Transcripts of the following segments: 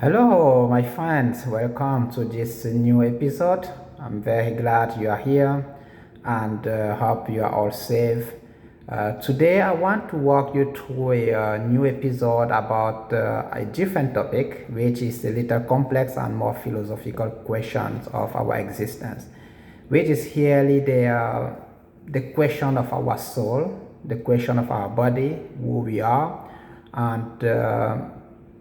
Hello, my friends. Welcome to this new episode. I'm very glad you are here and hope you are all safe. Today, I want to walk you through a new episode about a different topic, which is a little complex and more philosophical questions of our existence, which is really the question of our soul, the question of our body, who we are, and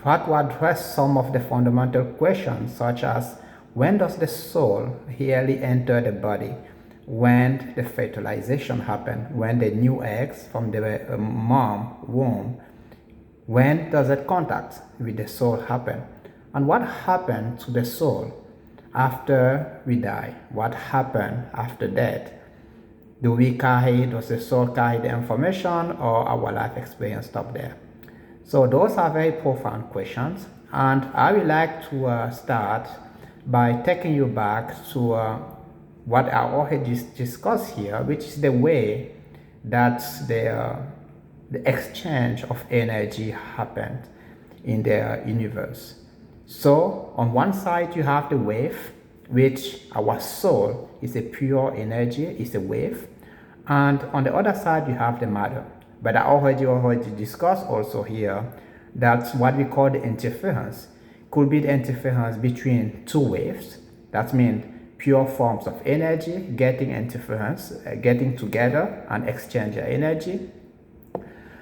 try to address some of the fundamental questions such as when does the soul really enter the body, when the fertilization happens, when the new eggs from the mom womb, when does that contact with the soul happen, and what happened to the soul after we die, what happened after death. Does the soul carry the information, or our life experience stop there? So those are very profound questions, and I would like to start by taking you back to what I already discussed here, which is the way that the exchange of energy happened in the universe. So on one side you have the wave, which our soul is a pure energy, is a wave, and on the other side you have the matter. But I already discussed also here that's what we call the interference. Could be the interference between two waves. That means pure forms of energy getting interference, getting together and exchange energy.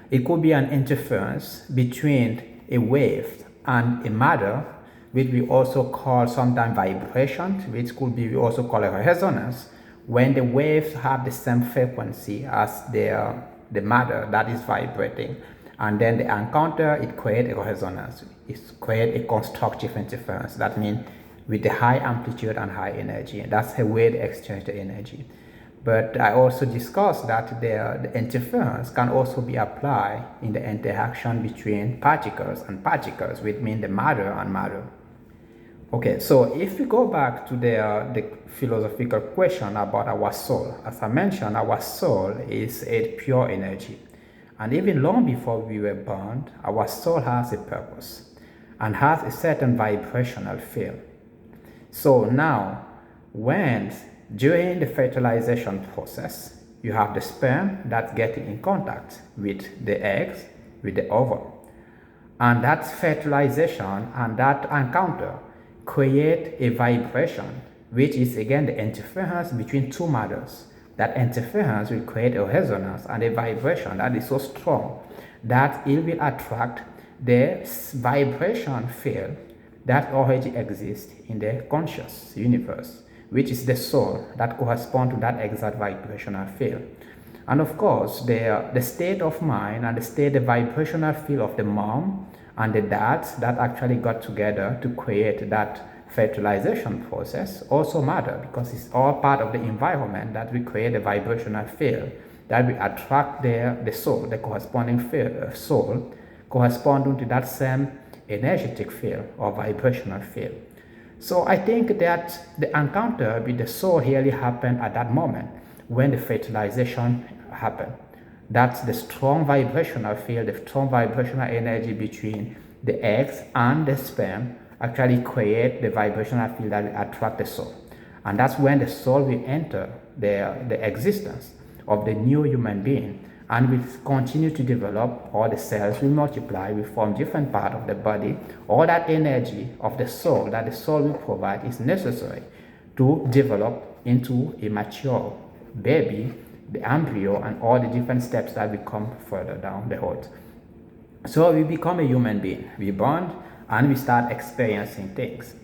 It could be an interference between a wave and a matter, which we also call sometimes vibration, which could be we also call a resonance, when the waves have the same frequency as the matter that is vibrating, and then the encounter, it creates a resonance, it creates a constructive interference. That means with the high amplitude and high energy. That's a way to exchange the energy. But I also discussed that the interference can also be applied in the interaction between particles and particles, which means the matter and matter. Okay, so if we go back to the philosophical question about our soul, as I mentioned, our soul is a pure energy. And even long before we were born, our soul has a purpose and has a certain vibrational field. So now, when during the fertilization process, you have the sperm that's getting in contact with the eggs, with the ovum. And that fertilization and that encounter create a vibration, which is again the interference between two matters. That interference will create a resonance and a vibration that is so strong that it will attract the vibration field that already exists in the conscious universe, which is the soul that corresponds to that exact vibrational field. And of course, the state of mind and the vibrational field of the mom and the dads that actually got together to create that fertilization process also matter, because it's all part of the environment that we create a vibrational field that will attract the soul, the corresponding field, soul corresponding to that same energetic field or vibrational field. So I think that the encounter with the soul really happened at that moment when the fertilization happened. That's the strong vibrational field, the strong vibrational energy between the eggs and the sperm actually create the vibrational field that will attract the soul. And that's when the soul will enter the existence of the new human being and will continue to develop. All the cells will multiply, will form different parts of the body. All that energy of the soul that the soul will provide is necessary to develop into a mature baby, the embryo, and all the different steps that will come further down the road. So we become a human being. We born and we start experiencing things.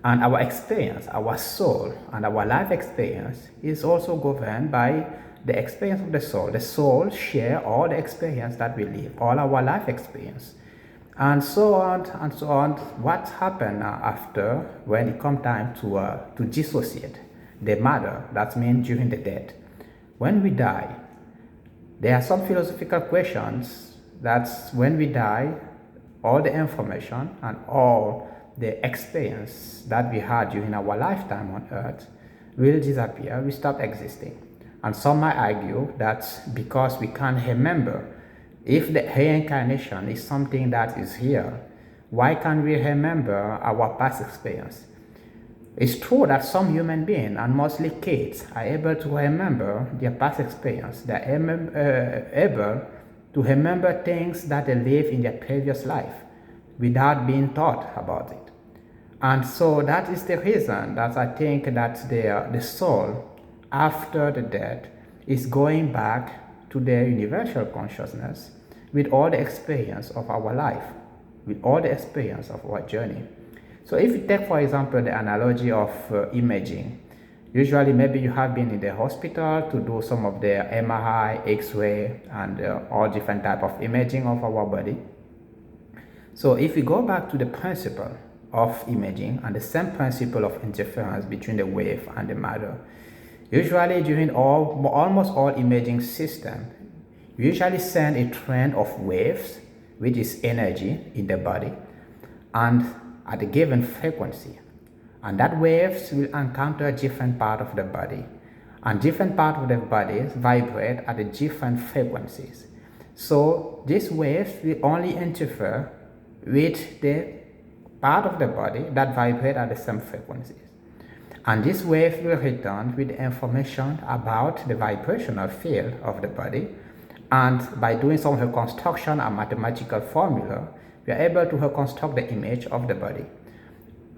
And our experience, our soul, and our life experience is also governed by the experience of the soul. The soul share all the experience that we live, all our life experience, and so on and so on. What happened after, when it comes time to dissociate the matter, that means during the death. When we die, there are some philosophical questions. That's when we die, all the information and all the experience that we had during our lifetime on earth will disappear, will stop existing. And some might argue that because we can't remember, if the reincarnation is something that is here, Why can't we remember our past experience? It's true that some human beings, and mostly kids, are able to remember their past experience. They're able to remember things that they lived in their previous life without being taught about it. And so that is the reason that I think that the soul, after the death, is going back to their universal consciousness with all the experience of our life, with all the experience of our journey. So if you take, for example, the analogy of imaging, usually maybe you have been in the hospital to do some of the MRI, X-ray, and all different type of imaging of our body. So if we go back to the principle of imaging and the same principle of interference between the wave and the matter, usually during almost all imaging systems, we usually send a trend of waves, which is energy in the body, and at a given frequency. And that waves will encounter different part of the body. And different part of the body vibrate at the different frequencies. So these waves will only interfere with the part of the body that vibrate at the same frequencies. And this wave will return with information about the vibrational field of the body. And by doing some reconstruction and mathematical formula, we are able to reconstruct the image of the body.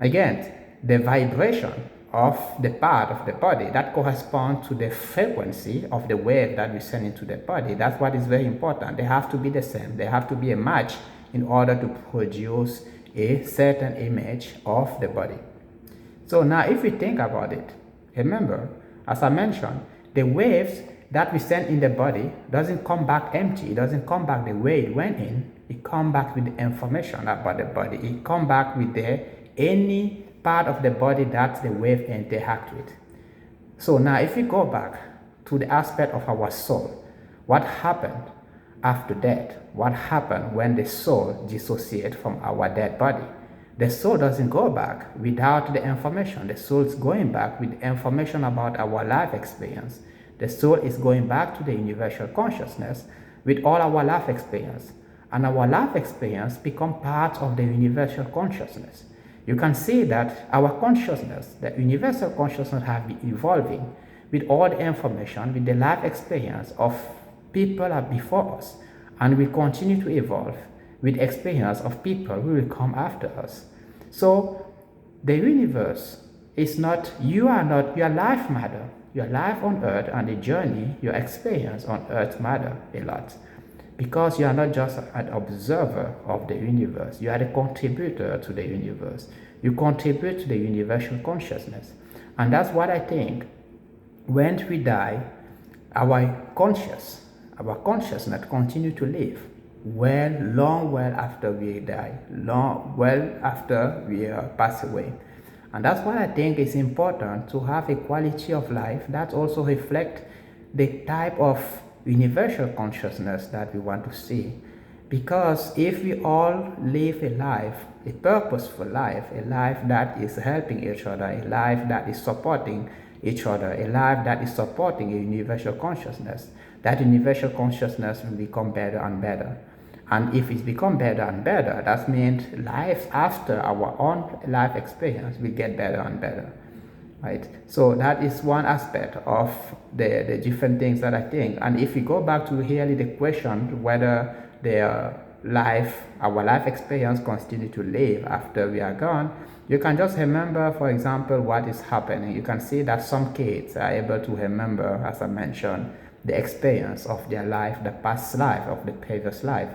Again, the vibration of the part of the body that corresponds to the frequency of the wave that we send into the body, that's what is very important. They have to be the same. They have to be a match in order to produce a certain image of the body. So now if we think about it, remember, as I mentioned, the waves that we send in the body doesn't come back empty. It doesn't come back the way it went in. It comes back with the information about the body. It comes back with any part of the body that the wave interact with. So now if we go back to the aspect of our soul, what happened after death? What happened when the soul dissociates from our dead body? The soul doesn't go back without the information. The soul is going back with information about our life experience. The soul is going back to the universal consciousness with all our life experience. And our life experience become part of the universal consciousness. You can see that our consciousness, the universal consciousness, have been evolving with all the information, with the life experience of people before us, and will continue to evolve with experience of people who will come after us. So the universe is not, you are not, your life matter. Your life on earth and the journey, your experience on earth matter a lot. Because you are not just an observer of the universe, you are a contributor to the universe. You contribute to the universal consciousness. And that's what I think, when we die, our consciousness continue to live well after we die, well after we pass away. And that's why I think it's important to have a quality of life that also reflects the type of universal consciousness that we want to see. Because if we all live a life, a purposeful life, a life that is helping each other, a life that is supporting each other, a life that is supporting a universal consciousness, that universal consciousness will become better and better. And if it's become better and better, that means life after our own life experience will get better and better, right? So that is one aspect of the different things that I think. And if we go back to really the question whether our life experience continue to live after we are gone, you can just remember, for example, what is happening. You can see that some kids are able to remember, as I mentioned, the experience of their life, the past life, of the previous life,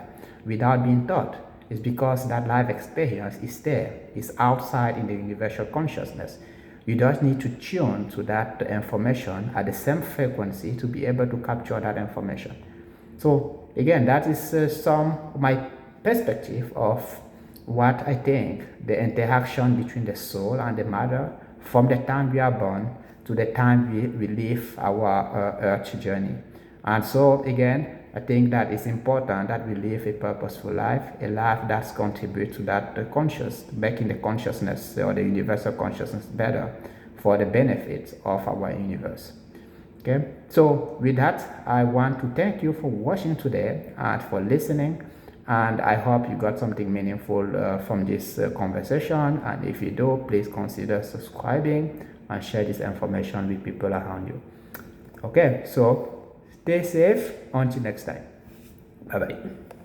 without being taught. It's because that life experience is there, it's outside in the universal consciousness. You just need to tune to that information at the same frequency to be able to capture that information. So again, that is my perspective of what I think the interaction between the soul and the matter from the time we are born to the time we live our earth journey. And so again, I think that it's important that we live a purposeful life, a life that contributes to that making the consciousness or the universal consciousness better for the benefits of our universe. Okay, so with that, I want to thank you for watching today and for listening. And I hope you got something meaningful from this conversation. And if you do, please consider subscribing and share this information with people around you. Okay, so stay safe until next time. Bye bye.